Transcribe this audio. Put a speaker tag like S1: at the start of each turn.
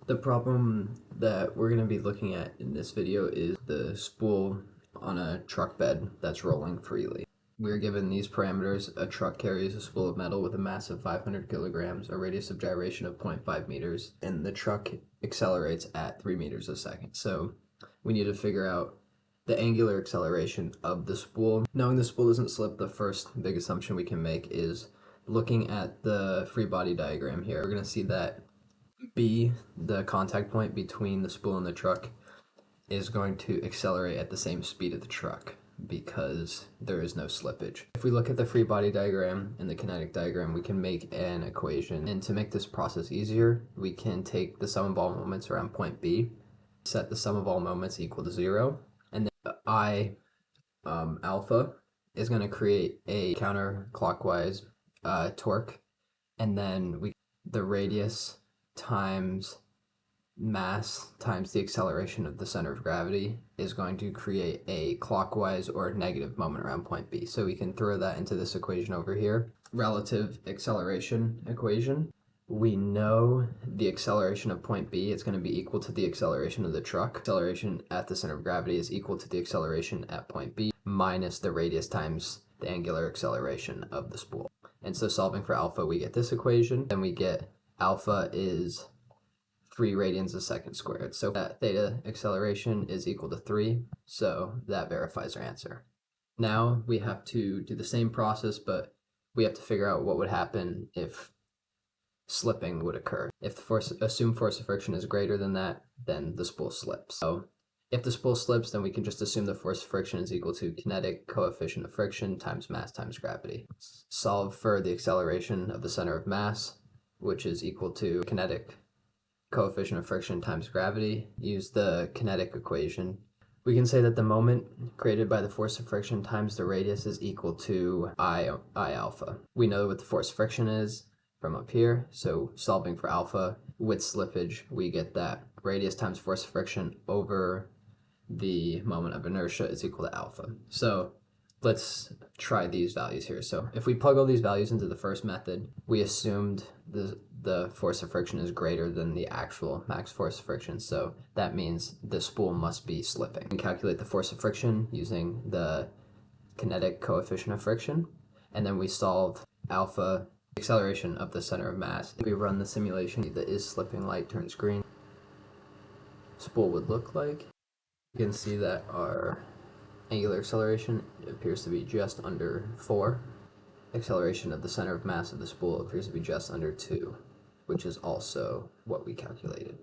S1: The problem that we're going to be looking at in this video is the spool on a truck bed that's rolling freely. We're given these parameters. A truck carries a spool of metal with a mass of 500 kilograms, a radius of gyration of 0.5 meters, and the truck accelerates at 3 meters a second. So we need to figure out the angular acceleration of the spool. Knowing the spool doesn't slip, the first big assumption we can make is looking at the free body diagram here. We're going to see that B, the contact point between the spool and the truck, is going to accelerate at the same speed of the truck because there is no slippage. If we look at the free body diagram and the kinetic diagram, we can make an equation. And to make this process easier, we can take the sum of all moments around point B, set the sum of all moments equal to 0, and then I alpha is going to create a counterclockwise torque, and then the radius times mass times the acceleration of the center of gravity is going to create a clockwise or negative moment around point B. So we can throw that into this equation over here. Relative acceleration equation. We know the acceleration of point B, it's going to be equal to the acceleration of the truck. Acceleration at the center of gravity is equal to the acceleration at point B minus the radius times the angular acceleration of the spool. And so solving for alpha, we get this equation, and we get alpha is 3 radians a second squared. So that theta acceleration is equal to 3, so that verifies our answer. Now we have to do the same process, but we have to figure out what would happen if slipping would occur. If the assumed force of friction is greater than that, then the spool slips. So if the spool slips, then we can just assume the force of friction is equal to kinetic coefficient of friction times mass times gravity. Solve for the acceleration of the center of mass, which is equal to kinetic coefficient of friction times gravity. Use the kinetic equation. We can say that the moment created by the force of friction times the radius is equal to I alpha. We know what the force of friction is from up here, so solving for alpha with slippage, we get that radius times force of friction over the moment of inertia is equal to alpha. So let's try these values here. So if we plug all these values into the first method, we assumed the force of friction is greater than the actual max force of friction, so that means the spool must be slipping. We can calculate the force of friction using the kinetic coefficient of friction, and then we solve alpha, acceleration of the center of mass. If we run the simulation, the is slipping light turns green, spool would look like. You can see that our angular acceleration appears to be just under 4. Acceleration of the center of mass of the spool appears to be just under 2, which is also what we calculated.